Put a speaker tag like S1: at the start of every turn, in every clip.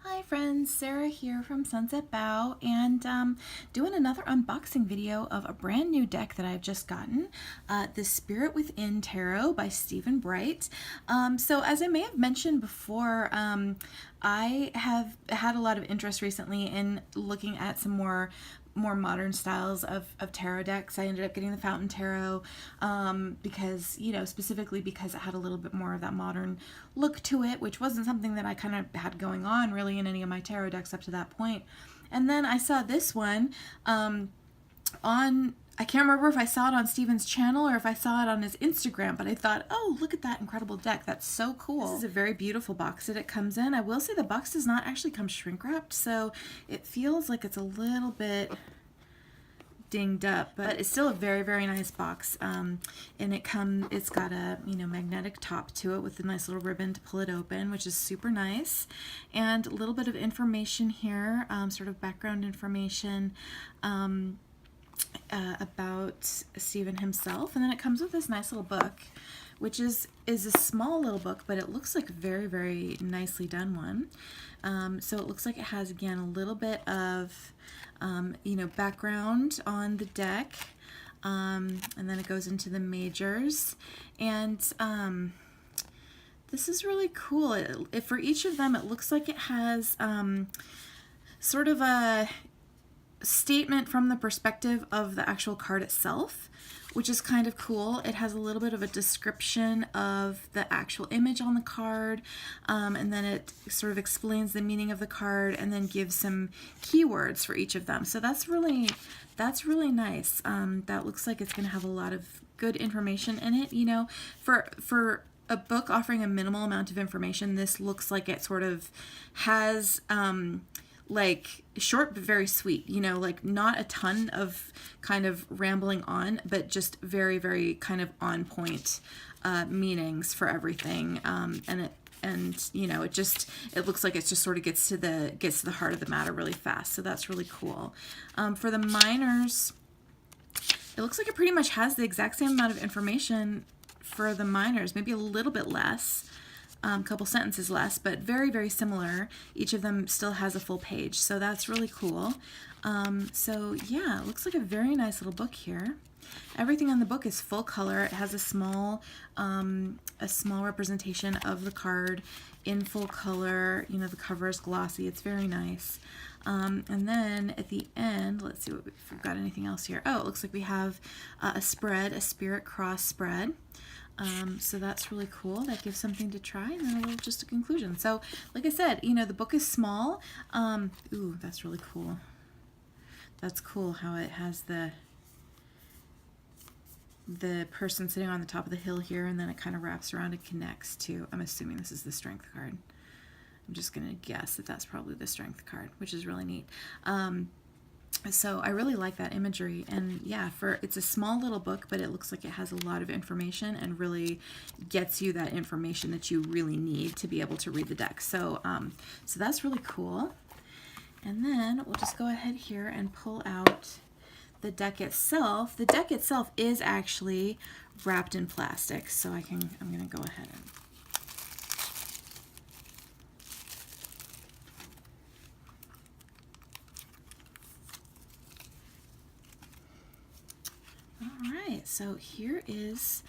S1: Hi friends, Sarah here from Sunset Bow, and doing another unboxing video of a brand new deck that I've just gotten, the Spirit Within Tarot by Stephen Bright. So as I may have mentioned before, I have had a lot of interest recently in looking at some more modern styles of tarot decks. I ended up getting the Fountain Tarot because, specifically because it had a little bit more of that modern look to it, which wasn't something that I kind of had going on really in any of my tarot decks up to that point. And then I saw this one on, I can't remember if I saw it on Stephen's channel or if I saw it on his Instagram, but I thought, oh, look at that incredible deck. That's so cool. This is a very beautiful box that it comes in. I will say the box does not actually come shrink wrapped, so it feels like it's a little bit dinged up, but it's still a very, very nice box. And it's got a magnetic top to it with a nice little ribbon to pull it open, which is super nice. And a little bit of information here, sort of background information about Stephen himself. And then it comes with this nice little book, which is a small little book, but it looks like a very, very nicely done one. So it looks like it has, again, a little bit of background on the deck, and then it goes into the majors, and this is really cool. For each of them, it looks like it has sort of a statement from the perspective of the actual card itself, which is kind of cool. It has a little bit of a description of the actual image on the card, and then it sort of explains the meaning of the card and then gives some keywords for each of them. So that's really nice. That looks like it's going to have a lot of good information in it. For a book offering a minimal amount of information, this looks like it sort of has like short but very sweet, like not a ton of kind of rambling on, but just very, very kind of on point meanings for everything. It looks like it just sort of gets to the heart of the matter really fast. So that's really cool. For the minors, it looks like it pretty much has the exact same amount of information for the minors, maybe a little bit less. Couple sentences less, but very, very similar. Each of them still has a full page, so that's really cool. So yeah, it looks like a very nice little book here. Everything on the book is full color. It has a small representation of the card in full color. The cover is glossy. It's very nice. And then at the end, let's see if we've got anything else here. Oh, it looks like we have a spread, a Spirit Cross spread. So that's really cool. That gives something to try, and then just a conclusion. So like I said, the book is small. Ooh, that's really cool. That's cool how it has the person sitting on the top of the hill here, and then it kind of wraps around and connects to, I'm assuming this is the Strength card. I'm just going to guess that that's probably the Strength card, which is really neat. So I really like that imagery, and yeah, it's a small little book, but it looks like it has a lot of information and really gets you that information that you really need to be able to read the deck. So so that's really cool. And then we'll just go ahead here and pull out the deck itself. The deck itself is actually wrapped in plastic, so I'm going to go ahead and so here is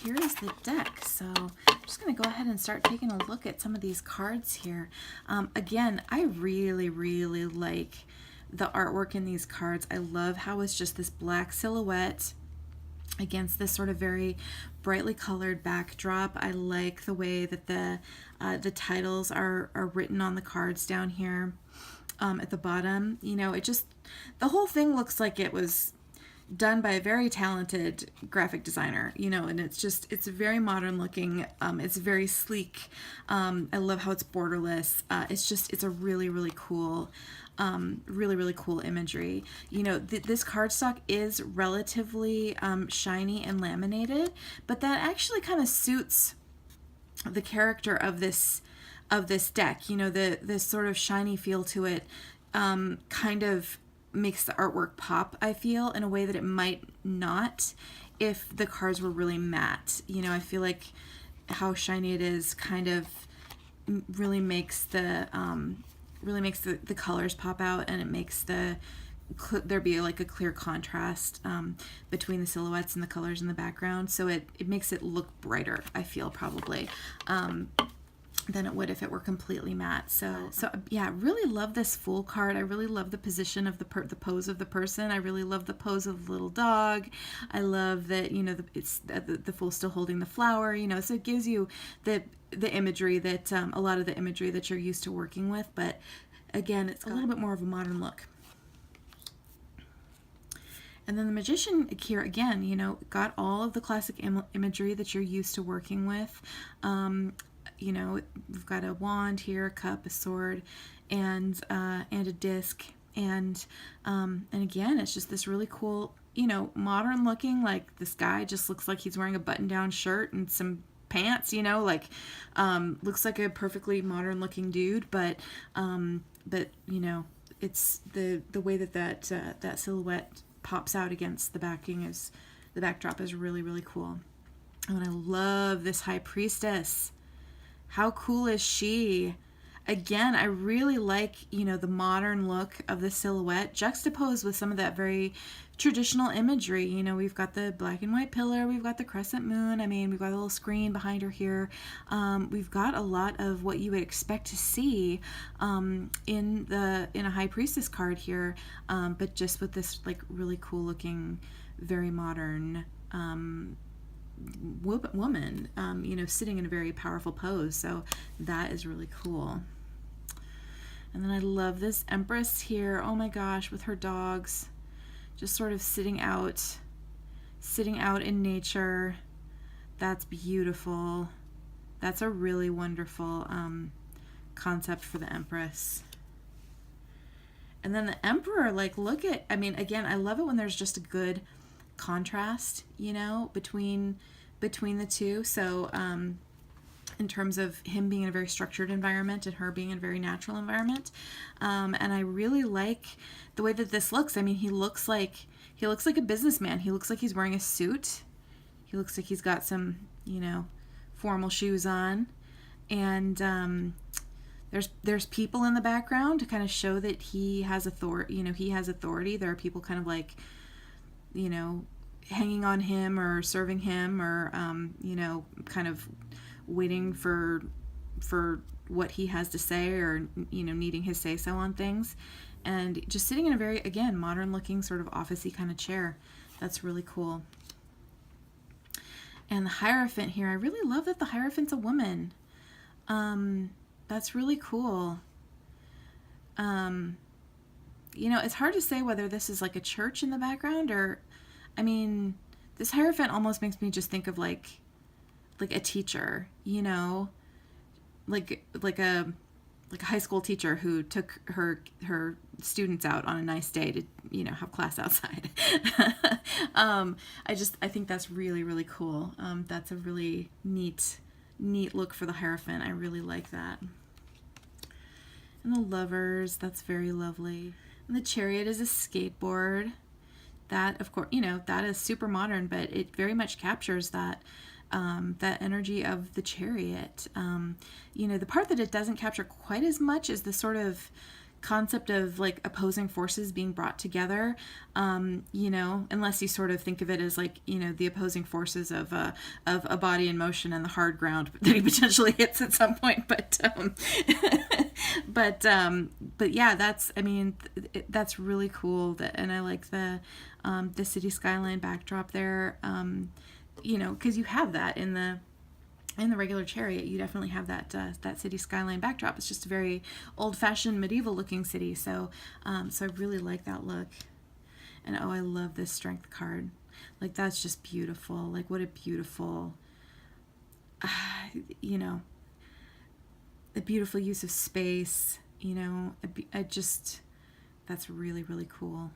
S1: the deck. So I'm just going to go ahead and start taking a look at some of these cards here. Again, I really, really like the artwork in these cards. I love how it's just this black silhouette against this sort of very brightly colored backdrop. I like the way that the titles are written on the cards down here at the bottom. The whole thing looks like it was done by a very talented graphic designer, and it's very modern looking. It's very sleek. I love how it's borderless. It's a really, really cool, really, really cool imagery. This cardstock is relatively shiny and laminated, but that actually kind of suits the character of this deck. This sort of shiny feel to it kind of makes the artwork pop, I feel, in a way that it might not if the cards were really matte. I feel like how shiny it is kind of really makes the really makes the colors pop out, and it makes there be like a clear contrast between the silhouettes and the colors in the background. So it makes it look brighter, I feel, probably, than it would if it were completely matte. So yeah, really love this Fool card. I really love the position of the pose of the person. I really love the pose of the little dog. I love that, you know, it's the Fool still holding the flower, you know, so it gives you the imagery that a lot of the imagery that you're used to working with, but again, it's a little bit more of a modern look. And then the Magician here, again, you know, got all of the classic imagery that you're used to working with. You know, we've got a wand here, a cup, a sword, and a disc, and again, it's just this really cool, you know, modern looking. Like, this guy just looks like he's wearing a button-down shirt and some pants, you know, like looks like a perfectly modern looking dude, but you know, it's the way that silhouette pops out against the backdrop is really, really cool. Oh, and I love this High Priestess. How cool is she? Again, I really like, you know, the modern look of the silhouette juxtaposed with some of that very traditional imagery. You know, we've got the black and white pillar, we've got the crescent moon. I mean, we've got a little screen behind her here. We've got a lot of what you would expect to see in a High Priestess card here, but just with this like really cool looking, very modern woman, you know, sitting in a very powerful pose. So that is really cool. And then I love this Empress here. Oh my gosh, with her dogs, just sort of sitting out in nature. That's beautiful. That's a really wonderful concept for the Empress. And then the Emperor, like, look at, I mean, again, I love it when there's just a good contrast, you know, between the two. So in terms of him being in a very structured environment and her being in a very natural environment, and I really like the way that this looks. I mean, he looks like a businessman. He looks like he's wearing a suit. He looks like he's got some, you know, formal shoes on, and there's people in the background to kind of show that he has authority. You know, he has authority. There are people kind of like, you know, hanging on him or serving him, or you know, kind of waiting for what he has to say, or, you know, needing his say-so on things, and just sitting in a very, again, modern looking sort of office-y kind of chair. That's really cool. And the Hierophant here, I really love that the Hierophant's a woman. That's really cool. You know, it's hard to say whether this is like a church in the background, or, I mean, this Hierophant almost makes me just think of like a teacher, you know, like a high school teacher who took her students out on a nice day to, you know, have class outside. I think that's really, really cool. That's a really neat look for the Hierophant. I really like that. And the Lovers, that's very lovely. And the Chariot is a skateboard. That, of course, you know, that is super modern, but it very much captures that energy of the Chariot. You know, the part that it doesn't capture quite as much is the sort of concept of like opposing forces being brought together, you know, unless you sort of think of it as like, you know, the opposing forces of a body in motion and the hard ground that he potentially hits at some point. But yeah, that's, I mean, that's really cool. And I like the city skyline backdrop there. You know, because you have that in the regular Chariot. You definitely have that city skyline backdrop. It's just a very old-fashioned medieval looking city. So so I really like that look. And oh, I love this Strength card. Like, that's just beautiful. Like, what a beautiful, you know, the beautiful use of space. You know, that's really, really cool.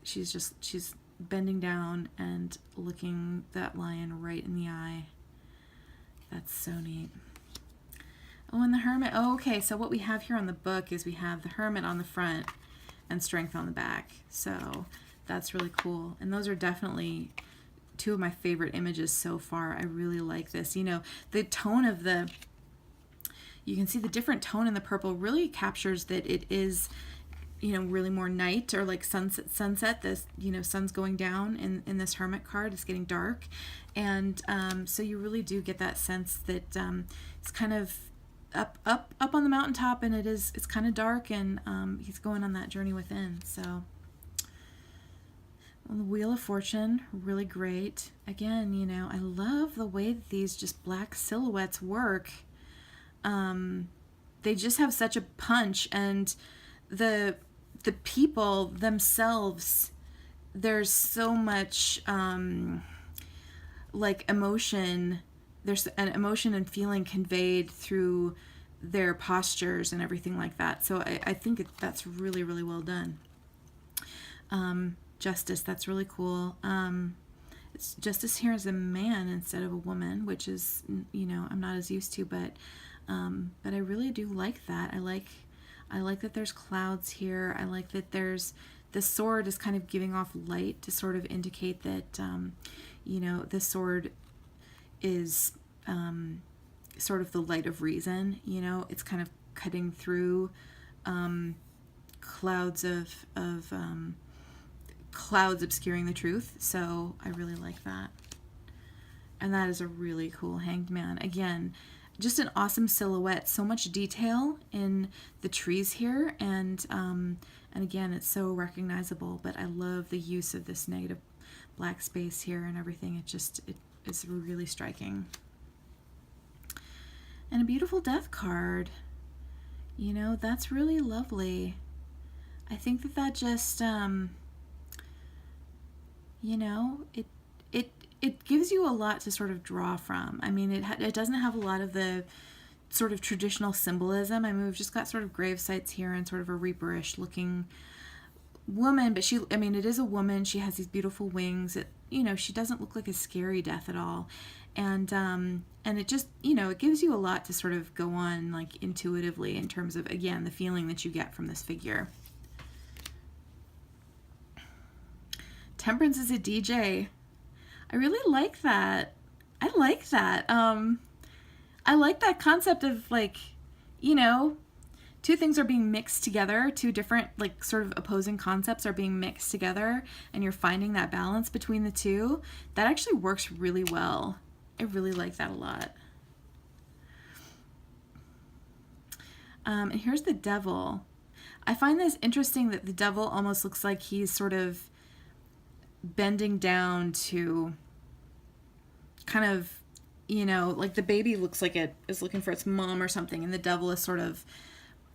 S1: She's bending down and looking that lion right in the eye. That's so neat. Oh, and the Hermit. Oh, okay, so what we have here on the book is we have the Hermit on the front and Strength on the back. So that's really cool. And those are definitely two of my favorite images so far. I really like this. You know, the tone of the, you can see the different tone in the purple really captures that it is, you know, really more night or like sunset. This, you know, sun's going down in this Hermit card. It's getting dark. And so you really do get that sense that it's kind of up on the mountaintop, and it's kind of dark, and he's going on that journey within. So the Wheel of Fortune, really great. Again, you know, I love the way that these just black silhouettes work. They just have such a punch, and the people themselves, there's so much like emotion. There's an emotion and feeling conveyed through their postures and everything like that. So I think that's really, really well done. Justice, that's really cool. It's Justice here is a man instead of a woman, which is, you know, I'm not as used to, but I really do like that. I like that there's clouds here. I like that there's the sword is kind of giving off light to sort of indicate that, you know, the sword is sort of the light of reason. You know, it's kind of cutting through clouds of clouds obscuring the truth. So I really like that. And that is a really cool Hanged Man. Again, just an awesome silhouette. So much detail in the trees here, and again, it's so recognizable. But I love the use of this negative black space here and everything. It is really striking. And a beautiful Death card. You know, that's really lovely. I think that just you know, it gives you a lot to sort of draw from. I mean, it doesn't have a lot of the sort of traditional symbolism. I mean, we've just got sort of grave sites here and sort of a reaperish looking woman, but it is a woman. She has these beautiful wings. You know, she doesn't look like a scary death at all. And it just, you know, it gives you a lot to sort of go on like intuitively in terms of, again, the feeling that you get from this figure. Temperance is a DJ. I really like that. I like that. I like that concept of like, you know, two things are being mixed together, two different like sort of opposing concepts are being mixed together, and you're finding that balance between the two. That actually works really well. I really like that a lot. And here's the Devil. I find this interesting that the Devil almost looks like he's sort of bending down to kind of, you know, like the baby looks like it is looking for its mom or something, and the Devil is sort of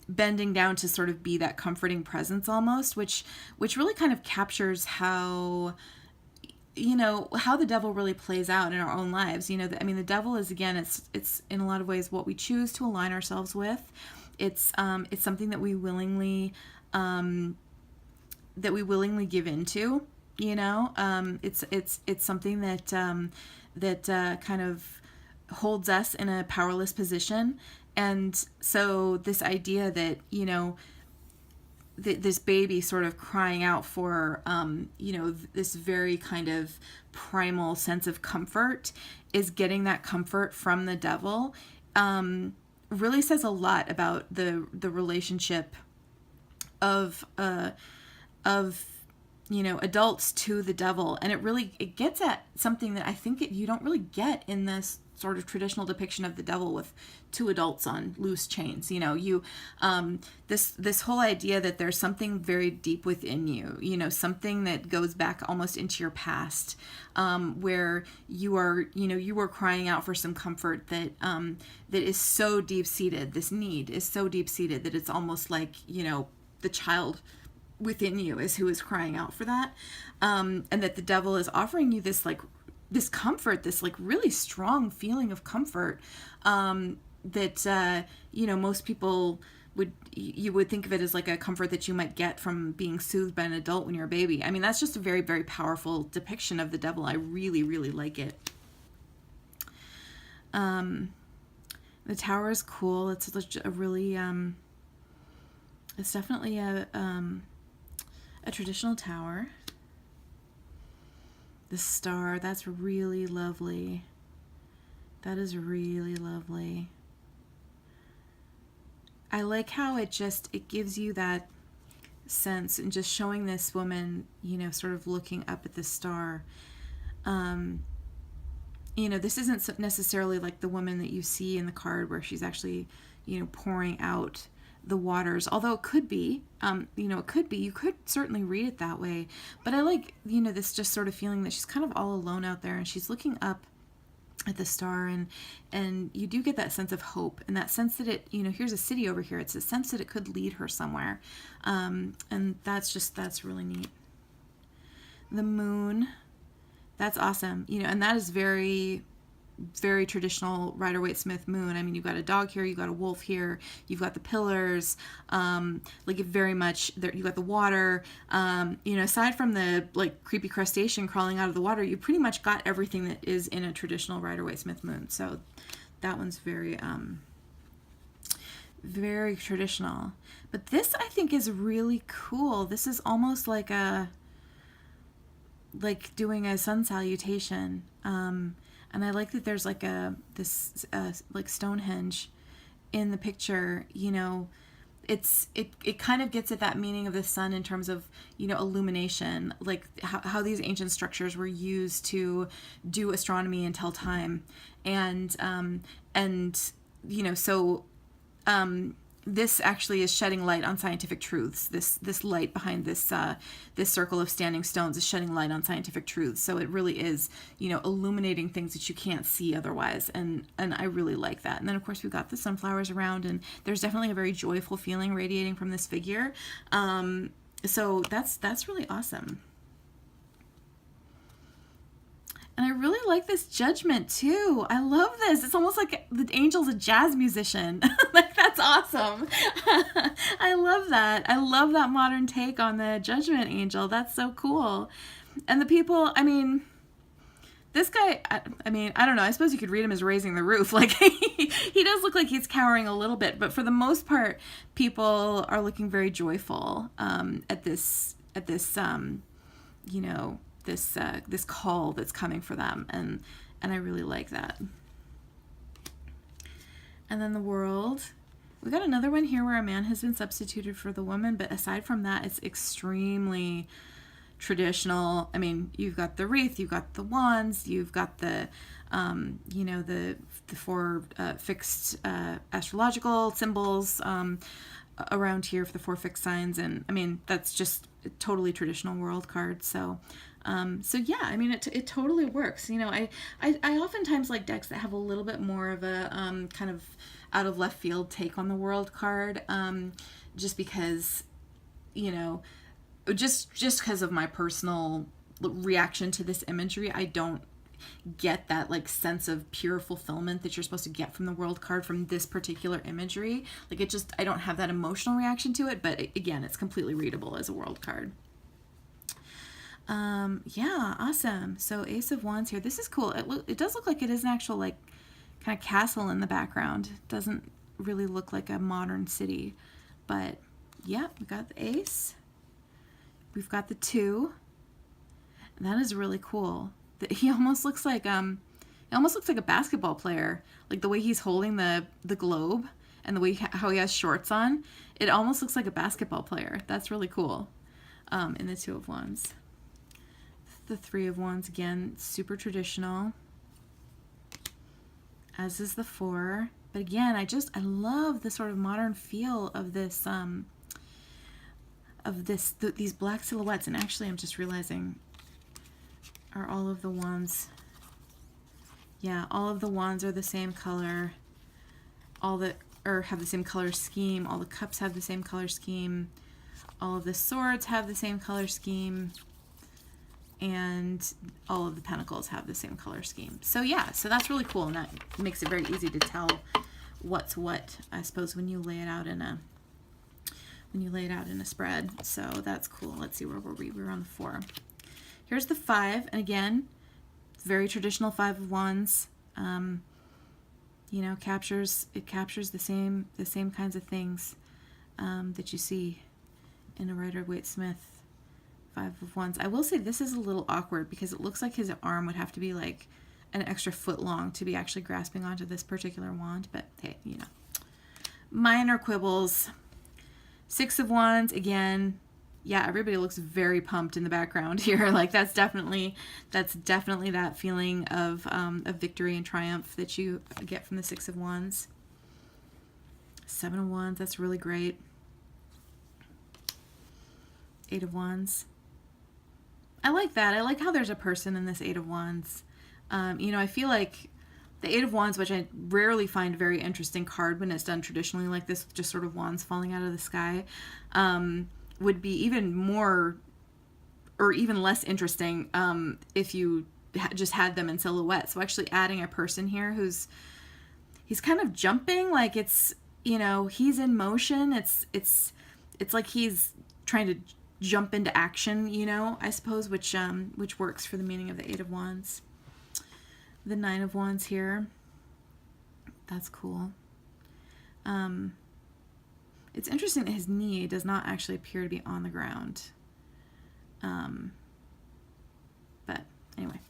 S1: bending down to sort of be that comforting presence almost, which really kind of captures how, you know, how the Devil really plays out in our own lives. You know, I mean, the Devil is, again, it's in a lot of ways what we choose to align ourselves with. It's something that we willingly give into. You know, it's something that kind of holds us in a powerless position. And so this idea that, you know, this baby sort of crying out for, you know, this very kind of primal sense of comfort is getting that comfort from the Devil, really says a lot about the relationship of you know, adults to the Devil. And it gets at something that I think you don't really get in this sort of traditional depiction of the Devil with two adults on loose chains. You know, this whole idea that there's something very deep within you, you know, something that goes back almost into your past, where you were crying out for some comfort that is so deep seated. This need is so deep seated that it's almost like, you know, the child within you is who is crying out for that, and that the Devil is offering you this comfort, this like really strong feeling of comfort, that you know, most people would think of it as like a comfort that you might get from being soothed by an adult when you're a baby. I mean, that's just a very, very powerful depiction of the Devil. I really, really like it. The Tower is cool. It's a really it's definitely a traditional tower. The Star, that's really lovely. That is really lovely. I like how it gives you that sense, and just showing this woman, you know, sort of looking up at the star. You know, this isn't necessarily like the woman that you see in the card where she's actually, you know, pouring out the waters, although it could be, you know, it could be, you could certainly read it that way. But I like, you know, this just sort of feeling that she's kind of all alone out there, and she's looking up at the star, and you do get that sense of hope, and that sense that it, you know, here's a city over here. It's a sense that it could lead her somewhere. And that's really neat. The moon, that's awesome. You know, and that is very, very traditional Rider-Waite-Smith moon. I mean, you've got a dog here, you've got a wolf here, you've got the pillars, like it very much there. You got the water. You know, aside from the like creepy crustacean crawling out of the water, you pretty much got everything that is in a traditional Rider-Waite-Smith moon. So that one's very, very traditional. But this I think is really cool. This is almost like doing a sun salutation. And I like that there's like this like Stonehenge in the picture. You know, it kind of gets at that meaning of the sun in terms of, you know, illumination, like how these ancient structures were used to do astronomy and tell time. And you know, so this actually is shedding light on scientific truths. This light behind this circle of standing stones is shedding light on scientific truths. So it really is, you know, illuminating things that you can't see otherwise. And I really like that. And then of course we've got the sunflowers around, and there's definitely a very joyful feeling radiating from this figure. So that's really awesome. And I really like this Judgment too. I love this. It's almost like the angel's a jazz musician. Like, that's awesome. I love that. I love that modern take on the Judgment Angel. That's so cool. And the people, I mean, this guy, I mean, I don't know. I suppose you could read him as raising the roof. Like, he does look like he's cowering a little bit, but for the most part, people are looking very joyful at this, you know, this call that's coming for them, and I really like that. And then the world, we got another one here where a man has been substituted for the woman, but aside from that, it's extremely traditional. I mean, you've got the wreath, you've got the wands, you've got the you know, the four fixed astrological symbols around here for the four fixed signs, and I mean, that's just a totally traditional world card. So yeah, I mean, it totally works. You know, I oftentimes like decks that have a little bit more of a kind of out of left field take on the world card, just because, you know, just because of my personal reaction to this imagery. I don't get that like sense of pure fulfillment that you're supposed to get from the world card from this particular imagery. Like, I don't have that emotional reaction to it, but again, it's completely readable as a world card. Yeah, awesome. So Ace of Wands here. This is cool. It does look like it is an actual like kind of castle in the background. It doesn't really look like a modern city, but yeah, we got the ace. We've got the 2. And that is really cool. He almost looks like a basketball player. Like the way he's holding the globe and the way how he has shorts on. It almost looks like a basketball player. That's really cool. In the 2 of Wands. The 3 of Wands, again, super traditional, as is the 4. But again, I love the sort of modern feel of this, these black silhouettes. And actually, I'm just realizing, are all of the wands, yeah, all of the wands are the same color, have the same color scheme, all the cups have the same color scheme, all of the swords have the same color scheme, and all of the pentacles have the same color scheme. So yeah, so that's really cool, and that makes it very easy to tell what's what, I suppose, when you lay it out in a spread. So that's cool. Let's see, where were we? We were on the 4. Here's the 5, and again, very traditional 5 of Wands. You know, captures the same kinds of things that you see in a Rider-Waite-Smith 5 of Wands. I will say this is a little awkward because it looks like his arm would have to be like an extra foot long to be actually grasping onto this particular wand, but hey, you know, minor quibbles. Six of Wands, again, yeah, everybody looks very pumped in the background here. Like that's definitely that feeling of victory and triumph that you get from the Six of Wands. Seven of Wands, that's really great. Eight of Wands. I like that. I like how there's a person in this Eight of Wands. You know, I feel like the Eight of Wands, which I rarely find a very interesting card when it's done traditionally like this, just sort of wands falling out of the sky, would be even more or even less interesting if you just had them in silhouette. So actually adding a person here he's kind of jumping, like it's, you know, he's in motion. It's like he's trying to jump into action, you know, I suppose, which works for the meaning of the Eight of Wands. The Nine of Wands here. That's cool. It's interesting that his knee does not actually appear to be on the ground. But anyway.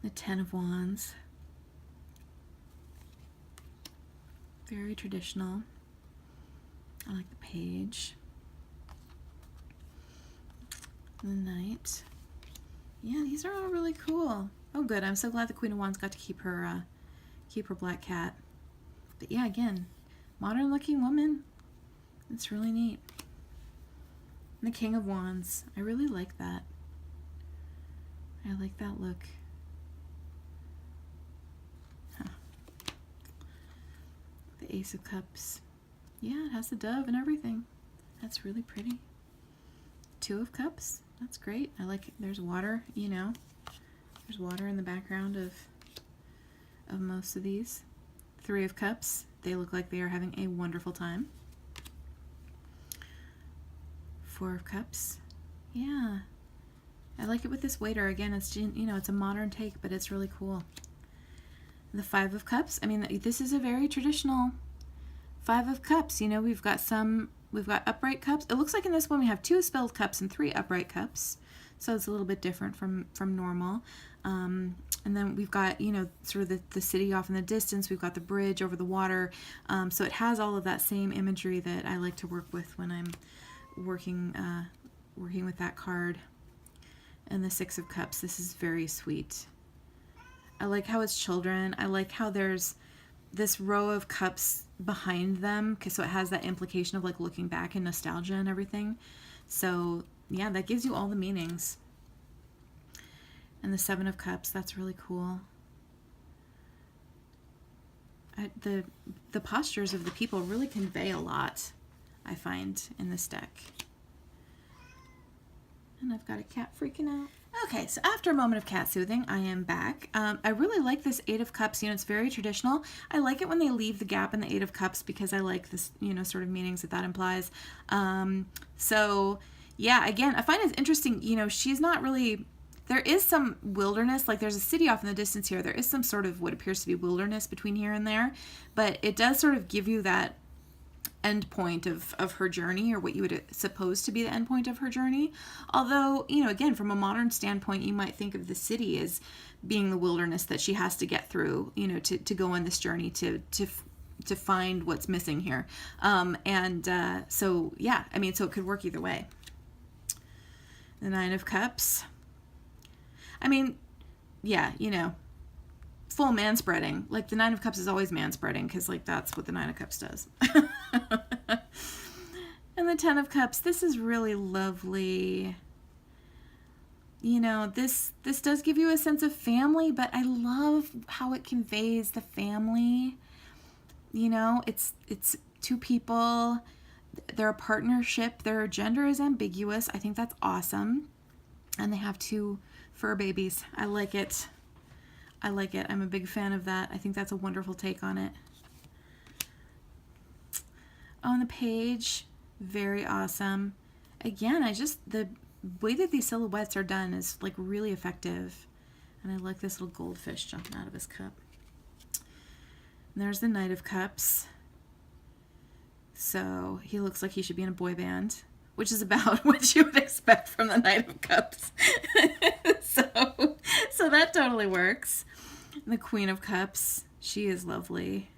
S1: The Ten of Wands. Very traditional. I like the Page. The Knight. Yeah, these are all really cool. Oh, good. I'm so glad the Queen of Wands got to keep her black cat. But yeah, again, modern-looking woman. It's really neat. And the King of Wands. I really like that. I like that look. Huh. The Ace of Cups. Yeah, it has the dove and everything. That's really pretty. Two of Cups. That's great. I like it. There's water, you know. There's water in the background of most of these. Three of Cups. They look like they are having a wonderful time. Four of Cups. Yeah. I like it with this waiter. Again, it's, you know, it's a modern take, but it's really cool. The Five of Cups. I mean, this is a very traditional Five of Cups. You know, we've got upright cups. It looks like in this one we have 2 spilled cups and 3 upright cups. So it's a little bit different from normal. And then we've got, you know, sort of the city off in the distance. We've got the bridge over the water. So it has all of that same imagery that I like to work with when I'm working with that card. And the Six of Cups. This is very sweet. I like how it's children. I like how there's this row of cups behind them, so it has that implication of like looking back and nostalgia and everything. So yeah, that gives you all the meanings. And the Seven of Cups, that's really cool. The postures of the people really convey a lot, I find, in this deck. And I've got a cat freaking out. Okay, so after a moment of cat soothing, I am back. I really like this Eight of Cups. You know, it's very traditional. I like it when they leave the gap in the Eight of Cups because I like this, you know, sort of meanings that implies. So, yeah, again, I find it interesting. You know, she's not really... There is some wilderness, like there's a city off in the distance here. There is some sort of what appears to be wilderness between here and there. But it does sort of give you that end point of her journey, or what you would suppose to be the end point of her journey. Although, you know, again, from a modern standpoint, you might think of the city as being the wilderness that she has to get through, you know, to go on this journey to find what's missing here. So, yeah, I mean, so it could work either way. The Nine of Cups. I mean, yeah, you know, full manspreading. Like the Nine of Cups is always manspreading because like that's what the Nine of Cups does. And the Ten of Cups, this is really lovely. You know, this does give you a sense of family, but I love how it conveys the family. You know, it's two people. They're a partnership. Their gender is ambiguous. I think that's awesome. And they have 2 fur babies. I like it. I like it. I'm a big fan of that. I think that's a wonderful take on it. On the Page, very awesome. Again, the way that these silhouettes are done is like really effective. And I like this little goldfish jumping out of his cup. And there's the Knight of Cups. So he looks like he should be in a boy band, which is about what you would expect from the Knight of Cups. So that totally works. And the Queen of Cups, she is lovely.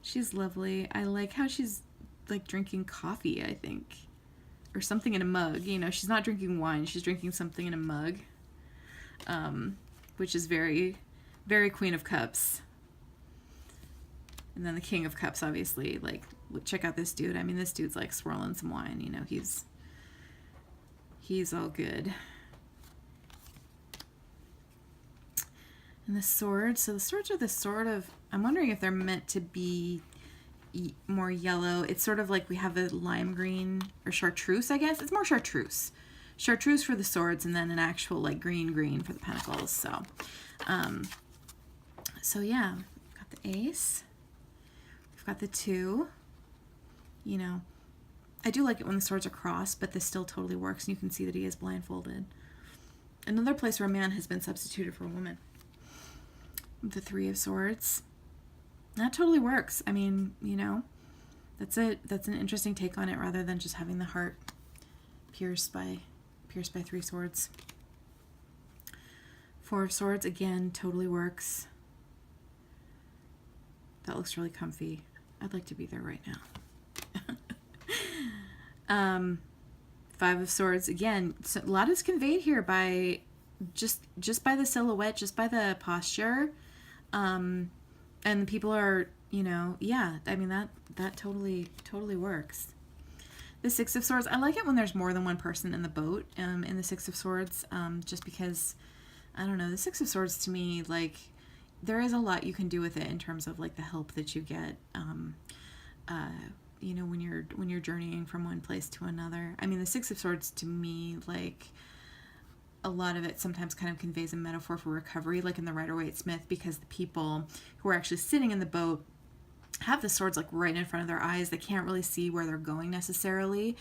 S1: She's lovely. I like how she's like drinking coffee, I think. Or something in a mug. You know, she's not drinking wine. She's drinking something in a mug. Which is very, very Queen of Cups. And then the King of Cups, obviously. Like, check out this dude. I mean, this dude's like swirling some wine. You know, he's all good. And the swords. So the swords are the sort of... I'm wondering if they're meant to be more yellow. It's sort of like we have a lime green or chartreuse, I guess. It's more chartreuse. Chartreuse for the swords and then an actual like green for the pentacles. So, so yeah, we've got the ace. We've got the 2. You know, I do like it when the swords are crossed, but this still totally works. And you can see that he is blindfolded. Another place where a man has been substituted for a woman. The 3 of Swords. That totally works. I mean, you know, that's an interesting take on it rather than just having the heart pierced by 3 swords. 4 of Swords, again, totally works. That looks really comfy. I'd like to be there right now. 5 of Swords, again, so a lot is conveyed here by just by the silhouette, just by the posture. And people are, you know, yeah, I mean, that totally works. The 6 of Swords, I like it when there's more than one person in the boat, in the 6 of Swords, just because, I don't know, the 6 of Swords to me, like, there is a lot you can do with it in terms of, like, the help that you get, you know, when you're journeying from one place to another. I mean, the 6 of Swords to me, like, a lot of it sometimes kind of conveys a metaphor for recovery, like in the Rider-Waite-Smith, because the people who are actually sitting in the boat have the swords like right in front of their eyes. They can't really see where they're going necessarily.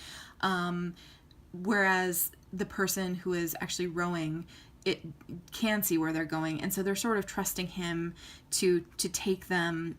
S1: Whereas the person who is actually rowing, it can see where they're going. And so they're sort of trusting him to take them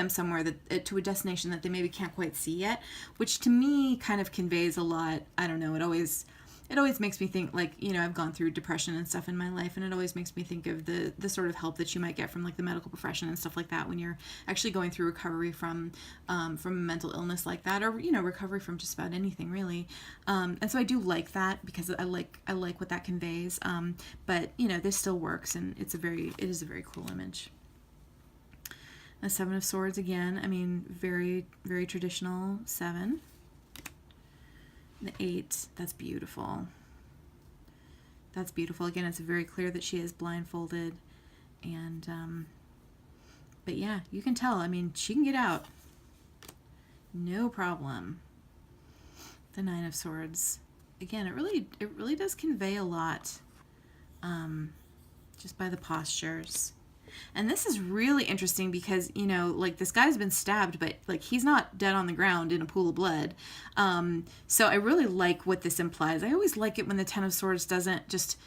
S1: somewhere to a destination that they maybe can't quite see yet, which to me kind of conveys a lot. I don't know. It always makes me think, like, you know, I've gone through depression and stuff in my life, and it always makes me think of the sort of help that you might get from, like, the medical profession and stuff like that when you're actually going through recovery from a mental illness like that, or, you know, recovery from just about anything, really. And so I do like that because I like what that conveys. But, you know, this still works, and it is a very cool image. The 7 of Swords, again, I mean, very, very traditional 7. The 8, that's beautiful. That's beautiful. Again, it's very clear that she is blindfolded. And, but yeah, you can tell. I mean, she can get out. No problem. The 9 of Swords. Again, it really does convey a lot. Just by the postures. And this is really interesting because, you know, like, this guy's been stabbed, but, like, he's not dead on the ground in a pool of blood. So I really like what this implies. I always like it when the 10 of Swords doesn't just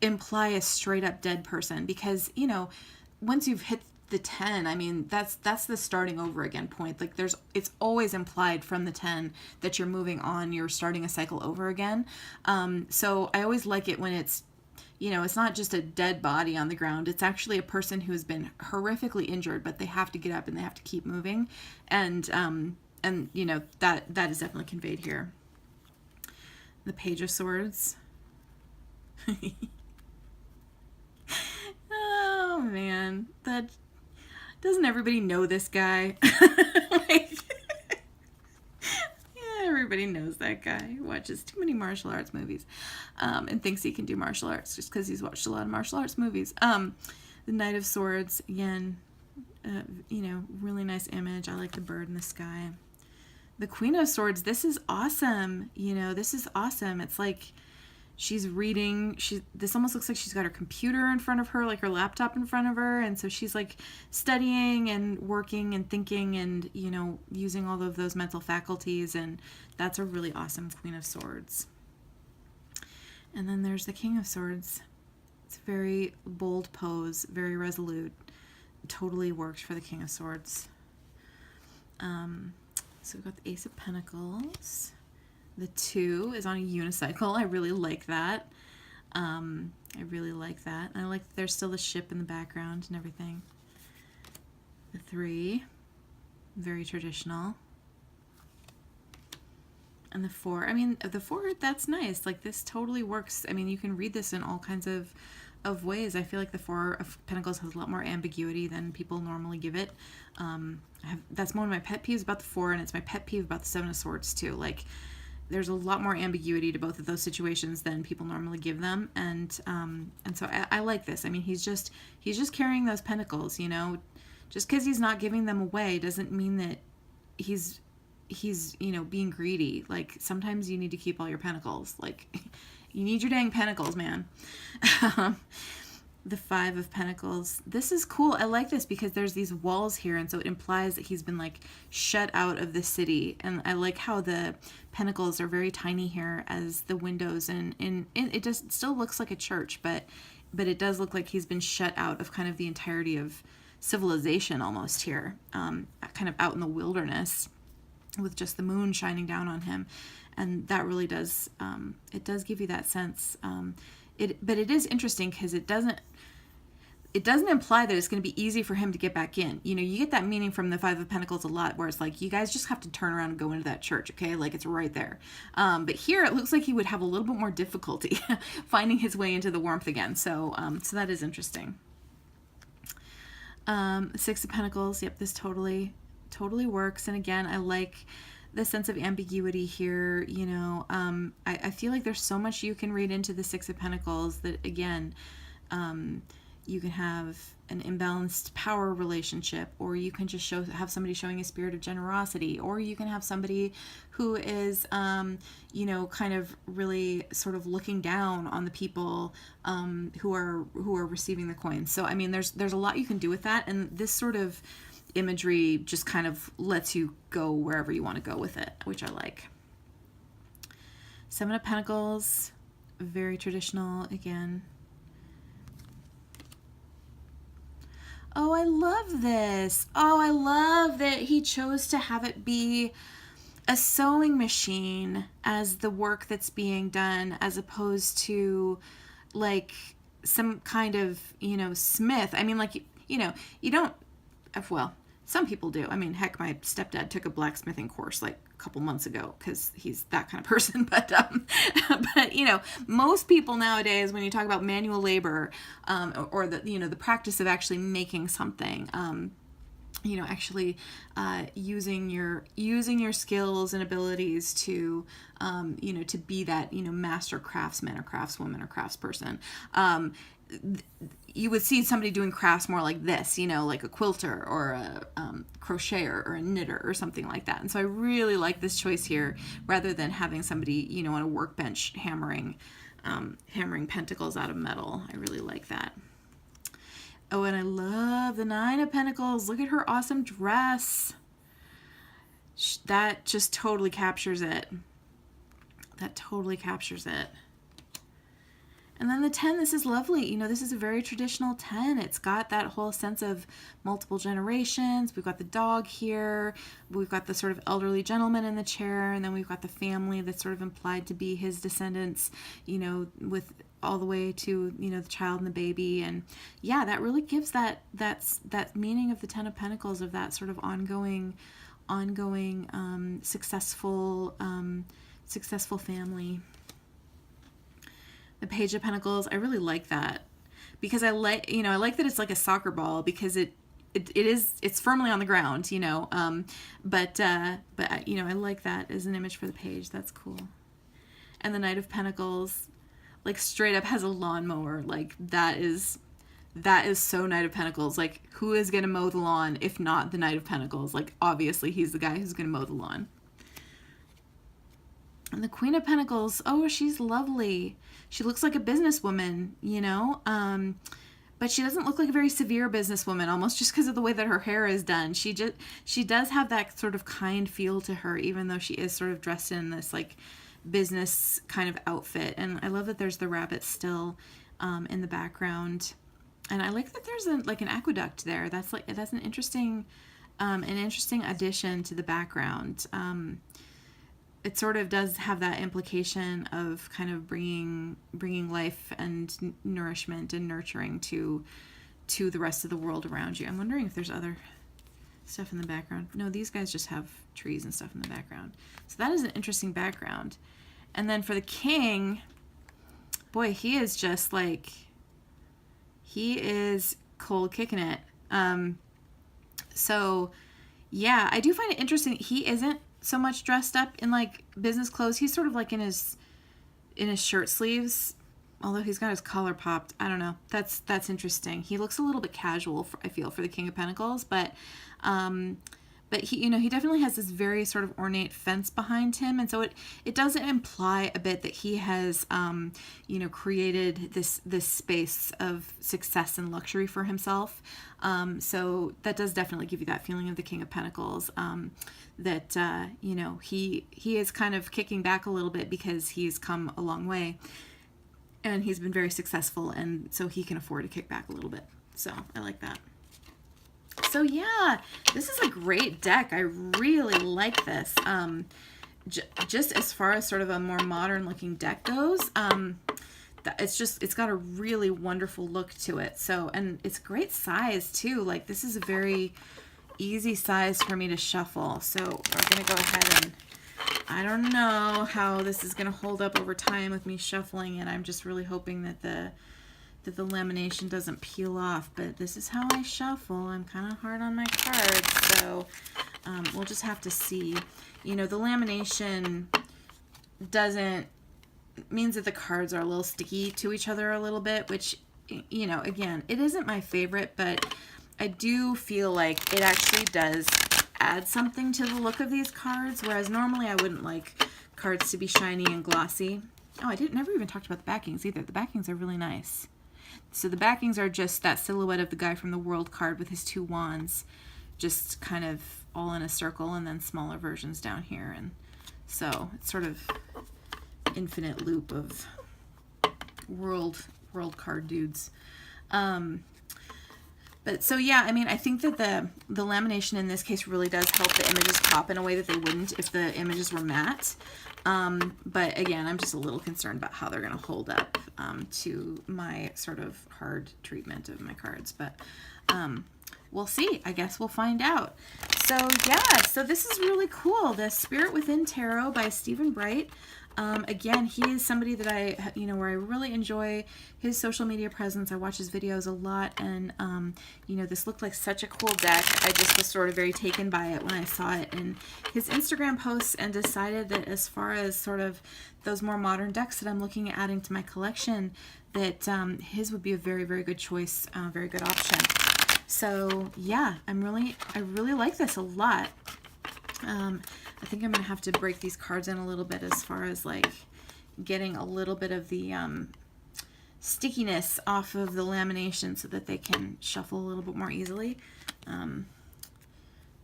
S1: imply a straight up dead person, because, you know, once you've hit the 10, I mean, that's the starting over again point. Like, it's always implied from the 10 that you're moving on, you're starting a cycle over again. So I always like it when it's, you know, it's not just a dead body on the ground. It's actually a person who has been horrifically injured, but they have to get up and they have to keep moving. And you know, that is definitely conveyed here. The Page of Swords. Oh, man. Doesn't everybody know this guy? Like, everybody knows that guy. Watches too many martial arts movies, and thinks he can do martial arts just because he's watched a lot of martial arts movies. The Knight of Swords, again, you know, really nice image. I like the bird in the sky. The Queen of Swords, this is awesome. You know, this is awesome. It's like she's reading. This almost looks like she's got her computer in front of her, like her laptop in front of her, and so she's like studying and working and thinking and, you know, using all of those mental faculties, and that's a really awesome Queen of Swords. And then there's the King of Swords. It's a very bold pose, very resolute. Totally works for the King of Swords. So we've got the Ace of Pentacles. The 2 is on a unicycle. I really like that. I really like that. And I like that there's still the ship in the background and everything. The 3. very traditional. And the 4, I mean, the 4, that's nice. Like, this totally works. I mean, you can read this in all kinds of ways. I feel like the 4 of Pentacles has a lot more ambiguity than people normally give it. That's one of my pet peeves about the 4, and it's my pet peeve about the 7 of Swords too. Like, there's a lot more ambiguity to both of those situations than people normally give them, and so I like this. I mean, he's just carrying those pentacles, you know. Just because he's not giving them away doesn't mean that he's you know, being greedy. Like, sometimes you need to keep all your pentacles. Like, you need your dang pentacles, man. The 5 of Pentacles. This is cool. I like this because there's these walls here, and so it implies that he's been like shut out of the city. And I like how the pentacles are very tiny here as the windows, and it just still looks like a church, but it does look like he's been shut out of kind of the entirety of civilization almost here, kind of out in the wilderness, with just the moon shining down on him. And that really does, it does give you that sense. But it is interesting because it doesn't imply that it's going to be easy for him to get back in. You know, you get that meaning from the 5 of Pentacles a lot, where it's like, you guys just have to turn around and go into that church, okay? Like, it's right there. But here it looks like he would have a little bit more difficulty finding his way into the warmth again. So that is interesting. 6 of Pentacles. Yep, this totally works. And again, I like the sense of ambiguity here. You know, I feel like there's so much you can read into the 6 of Pentacles that, again, you can have an imbalanced power relationship, or you can just have somebody showing a spirit of generosity, or you can have somebody who is, you know, kind of really sort of looking down on the people who are receiving the coins. So, I mean, there's a lot you can do with that, and this sort of imagery just kind of lets you go wherever you want to go with it, which I like. 7 of Pentacles, very traditional again. Oh, I love this. Oh, I love that he chose to have it be a sewing machine as the work that's being done, as opposed to like some kind of, you know, smith. I mean, like, you know, you don't, well, some people do. I mean, heck, my stepdad took a blacksmithing course like a couple months ago because he's that kind of person. But you know, most people nowadays, when you talk about manual labor, or the, you know, the practice of actually making something, you know, actually using your skills and abilities to, you know, to be that, you know, master craftsman or craftswoman or craftsperson. You would see somebody doing crafts more like this, you know, like a quilter or a crocheter or a knitter or something like that. And so I really like this choice here, rather than having somebody, you know, on a workbench hammering pentacles out of metal. I really like that. Oh, and I love the 9 of Pentacles. Look at her awesome dress. That just totally captures it. That totally captures it. And then the 10, this is lovely. You know, this is a very traditional 10. It's got that whole sense of multiple generations. We've got the dog here. We've got the sort of elderly gentleman in the chair. And then we've got the family that's sort of implied to be his descendants, you know, with all the way to, you know, the child and the baby. And yeah, that really gives that meaning of the 10 of Pentacles, of that sort of ongoing successful family. The Page of Pentacles, I really like that, because I like that it's like a soccer ball, because it's firmly on the ground, you know, but you know, I like that as an image for the page. That's cool. And the Knight of Pentacles, like, straight up has a lawnmower. Like, that is so Knight of Pentacles. Like, who is going to mow the lawn if not the Knight of Pentacles? Like, obviously he's the guy who's going to mow the lawn. And the Queen of Pentacles, oh, she's lovely. She looks like a businesswoman, you know, but she doesn't look like a very severe businesswoman, almost just because of the way that her hair is done. She does have that sort of kind feel to her, even though she is sort of dressed in this like business kind of outfit. And I love that there's the rabbit still in the background. And I like that there's an aqueduct there. That's an interesting addition to the background. It sort of does have that implication of kind of bringing life and nourishment and nurturing to the rest of the world around you. I'm wondering if there's other stuff in the background. No, these guys just have trees and stuff in the background. So that is an interesting background. And then for the king, boy, he is just like, he is cold kicking it. So yeah, I do find it interesting. He isn't so much dressed up in like business clothes. He's sort of like in his shirt sleeves, although he's got his collar popped. I don't know. That's interesting. He looks a little bit casual, I feel, for the King of Pentacles, but he, he definitely has this very sort of ornate fence behind him, and so it does imply a bit that he has, created this space of success and luxury for himself. So that does definitely give you that feeling of the King of Pentacles, that he is kind of kicking back a little bit because he's come a long way, and he's been very successful, and so he can afford to kick back a little bit. So I like that. So yeah, this is a great deck. I really like this. Just as far as sort of a more modern looking deck goes, it's got a really wonderful look to it. So, and it's great size too. Like, this is a very easy size for me to shuffle. So we're gonna go ahead and, I don't know how this is gonna hold up over time with me shuffling it. I'm just really hoping that the lamination doesn't peel off, but this is how I shuffle. I'm kind of hard on my cards, so we'll just have to see. The lamination means that the cards are a little sticky to each other a little bit, which, again, it isn't my favorite, but I do feel like it actually does add something to the look of these cards, whereas normally I wouldn't like cards to be shiny and glossy. Oh, I never even talked about the backings either. The backings are really nice. So the backings are just that silhouette of the guy from the World card with his two wands, just kind of all in a circle, and then smaller versions down here. And so it's sort of infinite loop of world card dudes. But so yeah, I mean, I think that the lamination in this case really does help the images pop in a way that they wouldn't if the images were matte. But again, I'm just a little concerned about how they're going to hold up to my sort of hard treatment of my cards. But we'll see. I guess we'll find out. So yeah, so this is really cool. The Spirit Within Tarot by Stephen Bright. Again, he is somebody that where I really enjoy his social media presence. I watch his videos a lot, and, this looked like such a cool deck. I just was sort of very taken by it when I saw it in his Instagram posts, and decided that as far as sort of those more modern decks that I'm looking at adding to my collection, that his would be a very, very good choice, very good option. So yeah, I really like this a lot. I think I'm going to have to break these cards in a little bit as far as like getting a little bit of the stickiness off of the lamination so that they can shuffle a little bit more easily.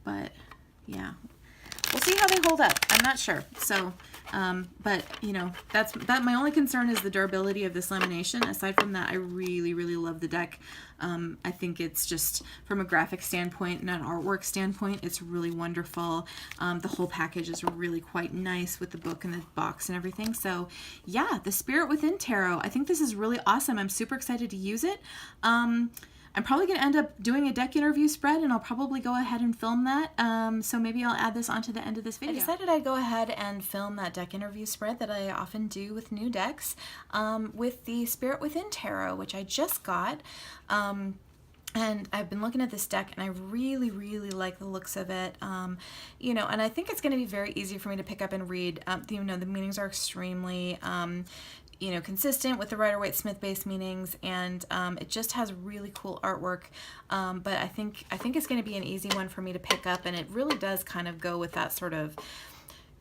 S1: But yeah, we'll see how they hold up. I'm not sure. So, but my only concern is the durability of this lamination. Aside from that, I really, really love the deck. I think it's just, from a graphic standpoint and an artwork standpoint, it's really wonderful. The whole package is really quite nice with the book and the box and everything. So yeah, the Spirit Within Tarot. I think this is really awesome. I'm super excited to use it. I'm probably going to end up doing a deck interview spread, and I'll probably go ahead and film that. So maybe I'll add this onto the end of this video. I decided I'd go ahead and film that deck interview spread that I often do with new decks, with the Spirit Within Tarot, which I just got. And I've been looking at this deck, and I really, really like the looks of it. And I think it's going to be very easy for me to pick up and read. The meanings are extremely consistent with the Rider-Waite-Smith based meanings, and it just has really cool artwork. But I think it's going to be an easy one for me to pick up, and it really does kind of go with that sort of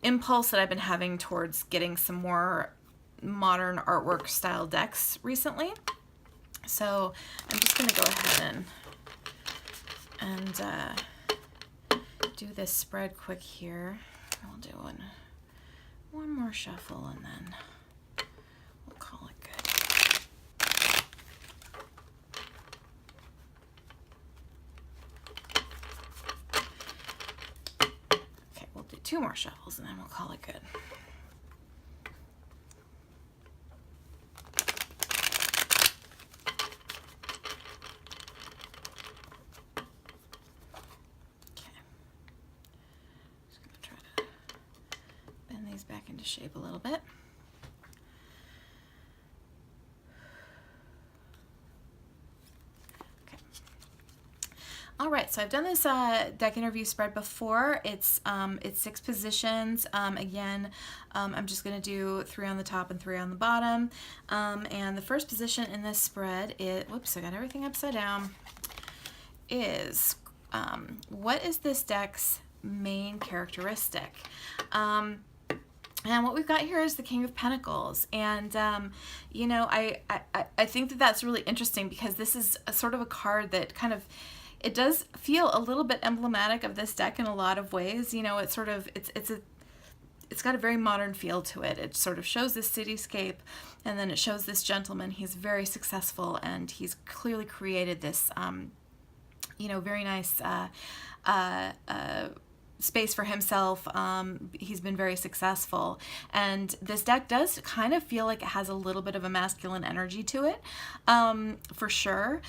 S1: impulse that I've been having towards getting some more modern artwork style decks recently. So I'm just going to go ahead and do this spread quick here. I'll do one more shuffle, and then we'll call it good. Okay, we'll do 2 more shuffles, and then we'll call it good. Okay. these back into shape a little bit. All right, so I've done this deck interview spread before. It's 6 positions. Again, I'm just going to do 3 on the top and 3 on the bottom. And the first position in this spread is, whoops, I got everything upside down, is what is this deck's main characteristic? And what we've got here is the King of Pentacles. And, you know, I think that that's really interesting because this is a sort of a card that kind of, it does feel a little bit emblematic of this deck in a lot of ways. You know, it's sort of, it's got a very modern feel to it. It sort of shows this cityscape, and then it shows this gentleman. He's very successful, and he's clearly created this, you know, very nice space for himself. He's been very successful, and this deck does kind of feel like it has a little bit of a masculine energy to it, for sure.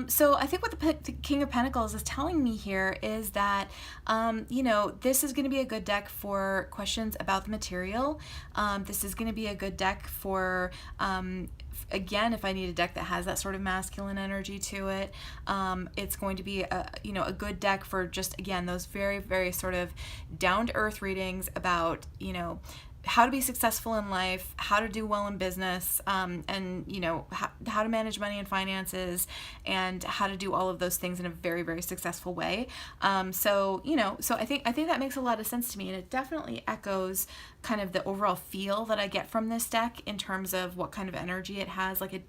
S1: So I think what the King of Pentacles is telling me here is that, you know, this is going to be a good deck for questions about the material. This is going to be a good deck for, again, if I need a deck that has that sort of masculine energy to it. It's going to be a, you know, a good deck for just, again, those very, very sort of down-to-earth readings about, you know, how to be successful in life, how to do well in business, and, you know, how to manage money and finances, and how to do all of those things in a very, very successful way. So, you know, so I think that makes a lot of sense to me, and it definitely echoes kind of the overall feel that I get from this deck in terms of what kind of energy it has. Like,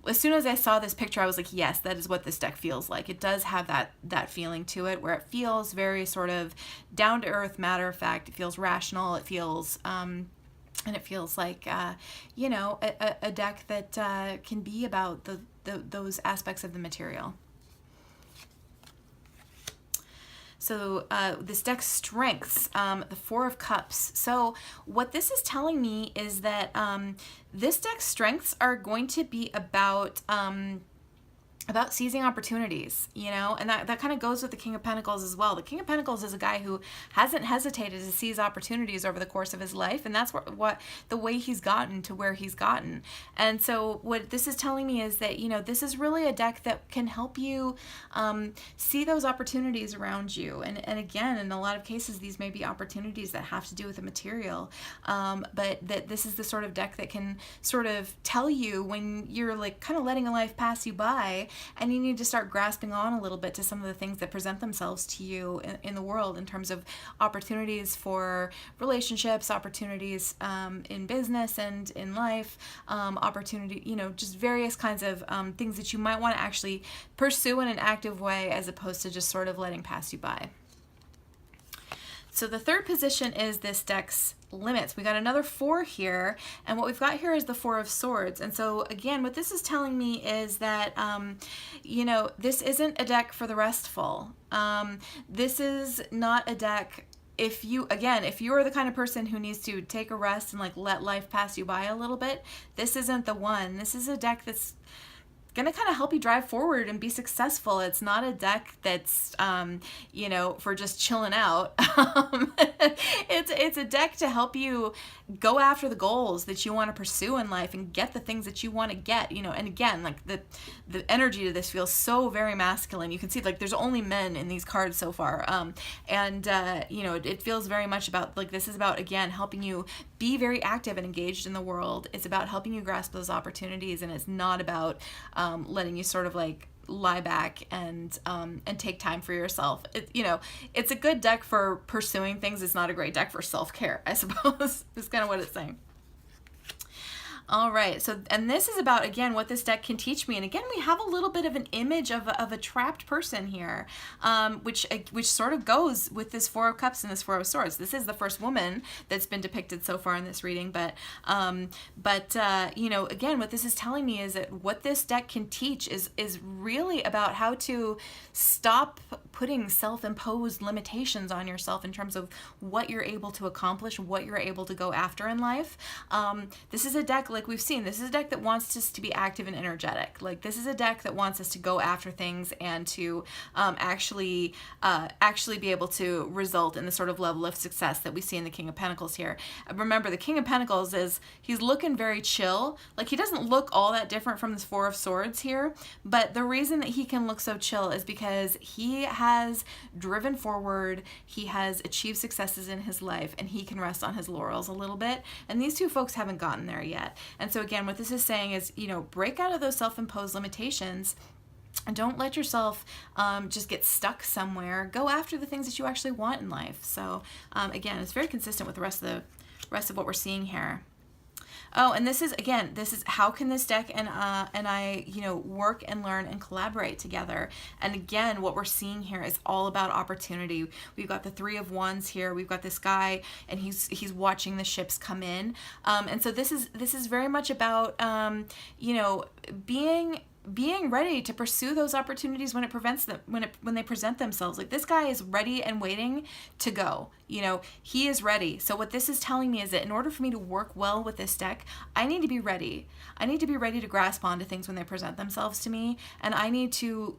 S1: as soon as I saw this picture, I was like, yes, that is what this deck feels like. It does have that feeling to it, where it feels very sort of down to earth, matter of fact. It feels rational. It feels, and it feels like, you know, a deck that can be about those aspects of the material. So this deck's strengths, the Four of Cups. So what this is telling me is that this deck's strengths are going to be about seizing opportunities, you know, and that kind of goes with the King of Pentacles as well. The King of Pentacles is a guy who hasn't hesitated to seize opportunities over the course of his life, and that's what the way he's gotten to where he's gotten. And so what this is telling me is that, you know, this is really a deck that can help you see those opportunities around you. And again, in a lot of cases, these may be opportunities that have to do with the material, but that this is the sort of deck that can sort of tell you when you're like kind of letting a life pass you by, and you need to start grasping on a little bit to some of the things that present themselves to you in the world in terms of opportunities for relationships, opportunities in business and in life, opportunity, you know, just various kinds of things that you might want to actually pursue in an active way as opposed to just sort of letting pass you by. So the third position is this deck's limits. We got another 4 here, and what we've got here is the 4 of Swords. And so again, what this is telling me is that, you know, this isn't a deck for the restful. This is not a deck, if you are the kind of person who needs to take a rest and like let life pass you by a little bit, this isn't the one. This is a deck that's gonna kind of help you drive forward and be successful. It's not a deck that's you know, for just chilling out. It's a deck to help you go after the goals that you want to pursue in life and get the things that you want to get, you know. And again, like the energy to this feels so very masculine. You can see like there's only men in these cards so far, and you know, it feels very much about like this is about, again, helping you be very active and engaged in the world. It's about helping you grasp those opportunities, and it's not about letting you sort of like lie back and take time for yourself. You know, it's a good deck for pursuing things. It's not a great deck for self-care, I suppose. Is kind of what it's saying. All right, so, and this is about, again, what this deck can teach me. And again, we have a little bit of an image of a trapped person here, which sort of goes with this 4 of Cups and this 4 of Swords. This is the first woman that's been depicted so far in this reading, but you know, again, what this is telling me is that what this deck can teach is really about how to stop putting self-imposed limitations on yourself in terms of what you're able to accomplish, what you're able to go after in life. This is a deck, like, like we've seen, this is a deck that wants us to be active and energetic. Like this is a deck that wants us to go after things and to actually be able to result in the sort of level of success that we see in the King of Pentacles here. Remember, the King of Pentacles he's looking very chill. Like he doesn't look all that different from this Four of Swords here, but the reason that he can look so chill is because he has driven forward, he has achieved successes in his life, and he can rest on his laurels a little bit. And these two folks haven't gotten there yet. And so again, what this is saying is, break out of those self-imposed limitations and don't let yourself just get stuck somewhere. Go after the things that you actually want in life. So again, it's very consistent with the rest of what we're seeing here. Oh, and this is how can this deck and I, work and learn and collaborate together. And again, what we're seeing here is all about opportunity. We've got the Three of Wands here. We've got this guy, and he's watching the ships come in. And so this is very much about, being ready to pursue those opportunities when they present themselves. Like this guy is ready and waiting to go. He is ready. So what this is telling me is that in order for me to work well with this deck, I need to be ready. I need to be ready to grasp onto things when they present themselves to me, and I need to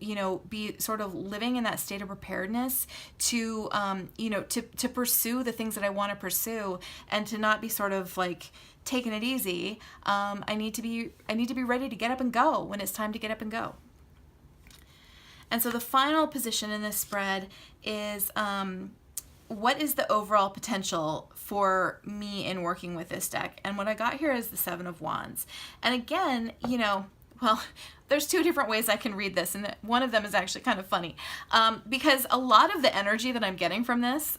S1: be sort of living in that state of preparedness to to pursue the things that I want to pursue, and to not be sort of like taking it easy. I need to be ready to get up and go when it's time to get up and go. And so the final position in this spread is what is the overall potential for me in working with this deck? And what I got here is the Seven of Wands. And again, well, there's two different ways I can read this, and one of them is actually kind of funny, because a lot of the energy that I'm getting from this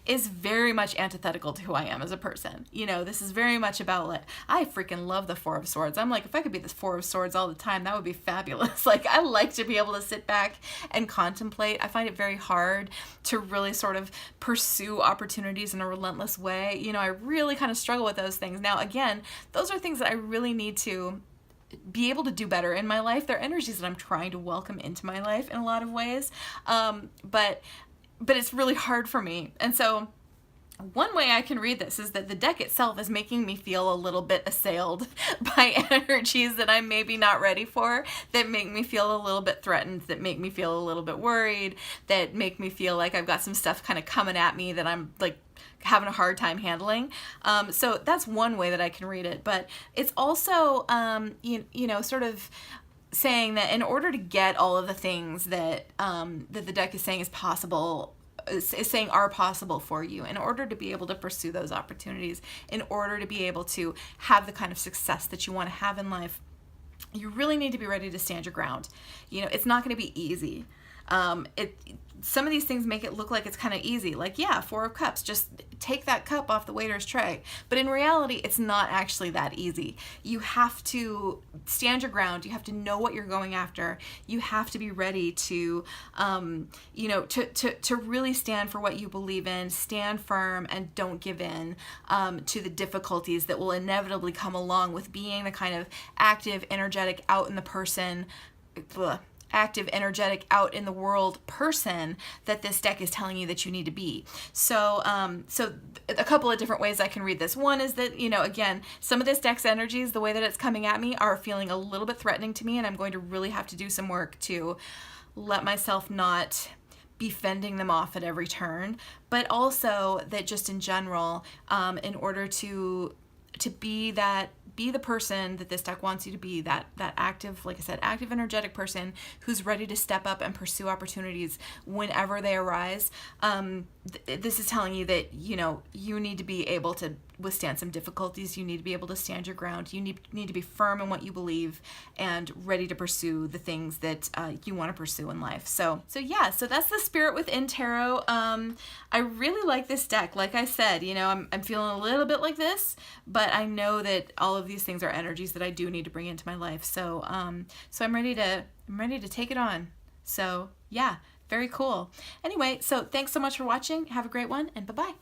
S1: is very much antithetical to who I am as a person. This is very much about, like, I freaking love the Four of Swords. I'm like, if I could be this Four of Swords all the time, that would be fabulous. Like, I like to be able to sit back and contemplate. I find it very hard to really sort of pursue opportunities in a relentless way. I really kind of struggle with those things. Now, again, those are things that I really need to be able to do better in my life. They're energies that I'm trying to welcome into my life in a lot of ways. But it's really hard for me. And so one way I can read this is that the deck itself is making me feel a little bit assailed by energies that I'm maybe not ready for, that make me feel a little bit threatened, that make me feel a little bit worried, that make me feel like I've got some stuff kind of coming at me that I'm like having a hard time handling. So that's one way that I can read it. But it's also, sort of saying that in order to get all of the things that that the deck is saying is possible, is saying are possible for you, in order to be able to pursue those opportunities, in order to be able to have the kind of success that you want to have in life, you really need to be ready to stand your ground. It's not going to be easy. Some of these things make it look like it's kind of easy. Like, yeah, Four of Cups, just take that cup off the waiter's tray. But in reality, it's not actually that easy. You have to stand your ground. You have to know what you're going after. You have to be ready to, to really stand for what you believe in, stand firm, and don't give in to the difficulties that will inevitably come along with being the kind of active, energetic, out in the world person that this deck is telling you that you need to be. So a couple of different ways I can read this. One is that, again, some of this deck's energies, the way that it's coming at me, are feeling a little bit threatening to me, and I'm going to really have to do some work to let myself not be fending them off at every turn. But also that just in general, in order to be the person that this deck wants you to be, that active, like I said, active, energetic person who's ready to step up and pursue opportunities whenever they arise. This is telling you that, you need to be able to withstand some difficulties. You need to be able to stand your ground. You need to be firm in what you believe and ready to pursue the things that you want to pursue in life. So that's the Spirit Within Tarot. I really like this deck. Like I said, I'm feeling a little bit like this, but I know that all of these things are energies that I do need to bring into my life. So I'm ready to take it on. So yeah, very cool. Anyway, so thanks so much for watching. Have a great one, and bye-bye.